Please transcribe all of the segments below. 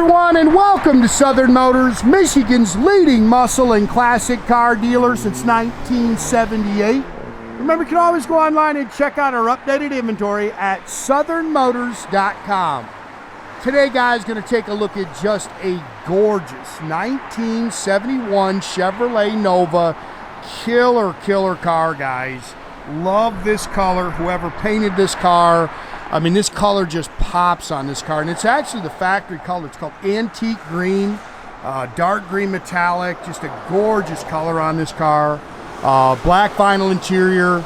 everyone, and welcome to Southern Motors, Michigan's leading muscle and classic car dealer since 1978. Remember, you can always go online and check out our updated inventory at southernmotors.com. Today, guys, going to take a look at just a gorgeous 1971 Chevrolet Nova. Killer car, guys. Love this color. Whoever painted this car, I mean, this color just pops on this car, and it's actually the factory color. It's called antique green, dark green metallic, just a gorgeous color on this car. Black vinyl interior,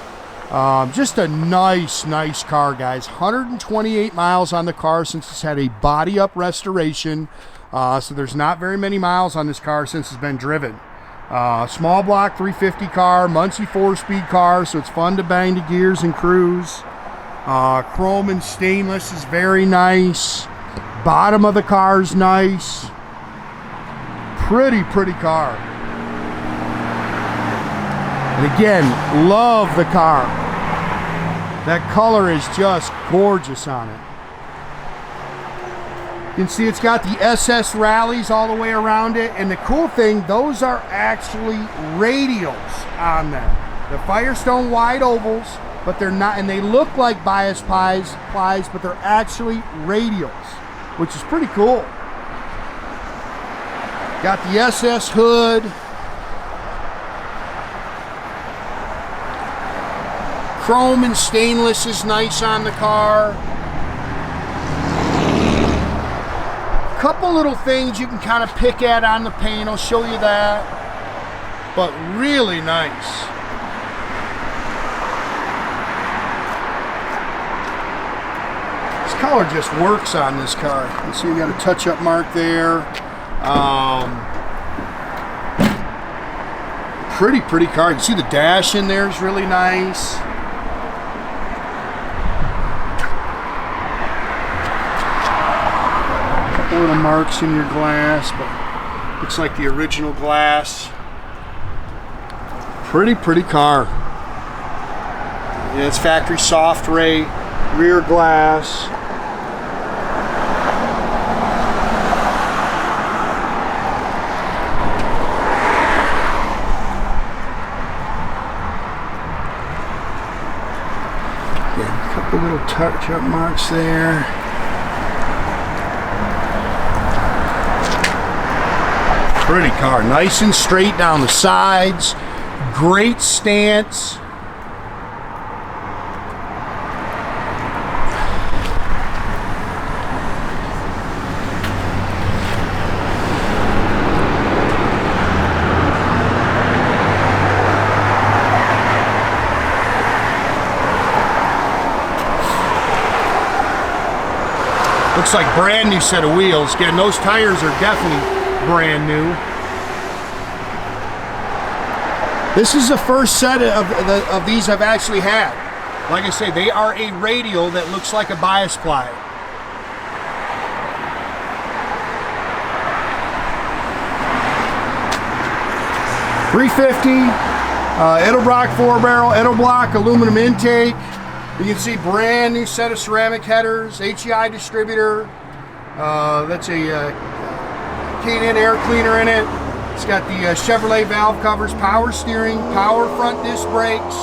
just a nice car, guys. 128 miles on the car since it's had a body up restoration, so there's not very many miles on this car since it's been driven. Small block 350 car, Muncie 4-speed car, so it's fun to bang the gears and cruise. Chrome and stainless is very nice. Bottom of the car is nice. Pretty car. And again, love the car. That color is just gorgeous on it. You can see it's got the SS rallies all the way around it, and the cool thing, those are actually radials on them. The Firestone wide ovals, but they're not, and they look like bias plies, but they're actually radials, which is pretty cool. Got the SS hood. Chrome and stainless is nice on the car. Couple little things you can kind of pick at on the paint, I'll show you that, but really nice. This color just works on this car. You see you got a touch-up mark there. Pretty car. You can see the dash in there is really nice. Little marks in your glass, but looks like the original glass. Pretty car. Yeah, it's factory soft ray rear glass. Yeah, a couple little touch-up marks there. Pretty car, nice and straight down the sides, great stance. Looks like brand new set of wheels. Again, those tires are definitely brand new. This is the first set of these I've actually had. Like I say, they are a radial that looks like a bias ply. .350 Edelbrock 4-barrel, Edelbrock aluminum intake. You can see brand new set of ceramic headers, HEI distributor. That's a K&N air cleaner in it. It's got the Chevrolet valve covers, power steering, power front disc brakes,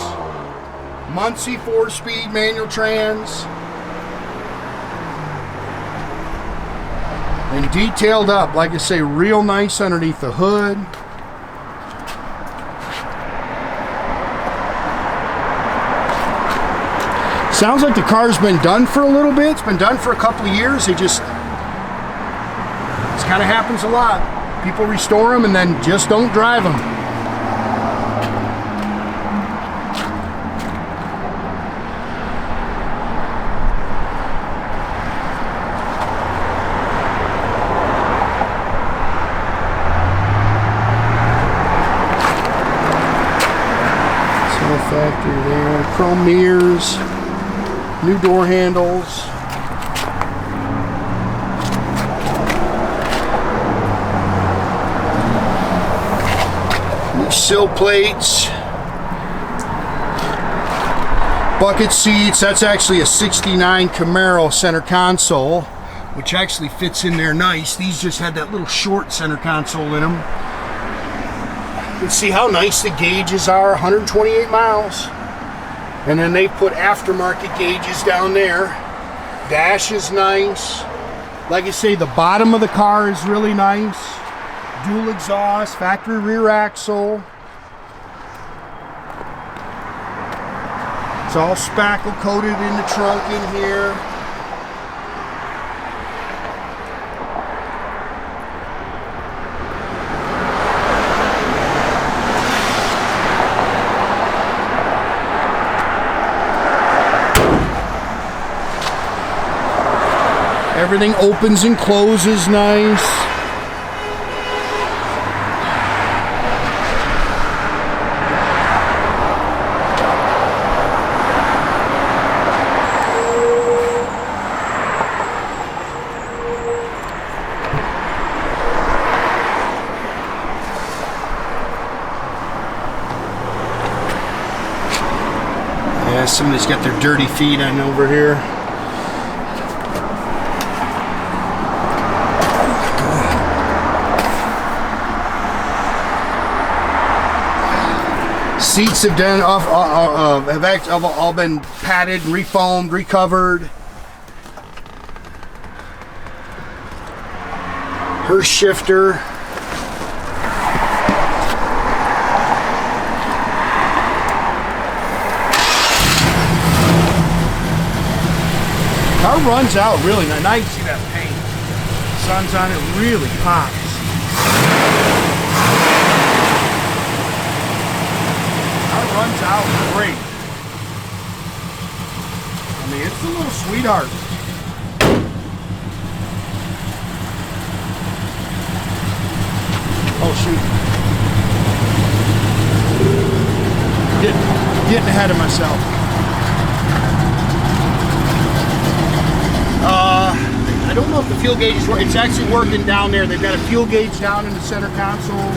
Muncie 4-speed manual trans, and detailed up, like I say, real nice underneath the hood. Sounds like the car's been done for a little bit. It's been done for a couple of years. Kind of happens a lot. People restore them and then just don't drive them. So factory there, chrome mirrors, new door handles. Sill plates, bucket seats. That's actually a '69 Camaro center console. which actually fits in there nice. These just had that little short center console in them. You can see how nice the gauges are, 128 miles. And then they put aftermarket gauges down there. Dash is nice. Like I say, the bottom of the car is really nice. Dual exhaust, factory rear axle. It's all spackle coated in the trunk in here. Everything opens and closes nice. Yeah, somebody's got their dirty feet on over here. Seats have done have all been padded, refoamed, recovered. Her shifter. Car runs out really nice. Now you see that paint. Sun's on it, really pops. Runs out great. I mean, it's a little sweetheart. Oh shoot. Getting ahead of myself. I don't know if the fuel gauge is working. It's actually working down there. They've got a fuel gauge down in the center console.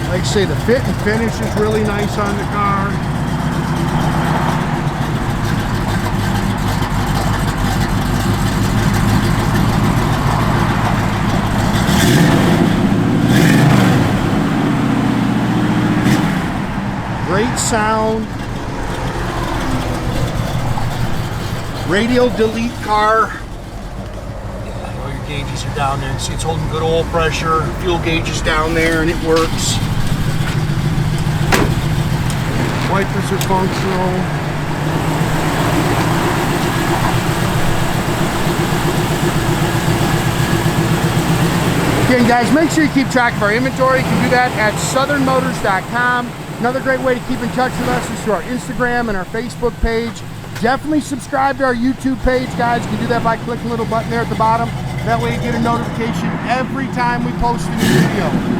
Like I say, the fit and finish is really nice on the car. Great sound. Radial delete car. All your gauges are down there. See, it's holding good oil pressure. Fuel gauge is down there and it works. Wipers are functional. Again, guys, make sure you keep track of our inventory. You can do that at southernmotors.com. Another great way to keep in touch with us is through our Instagram and our Facebook page. Definitely subscribe to our YouTube page, guys. You can do that by clicking the little button there at the bottom. That way you get a notification every time we post a new video.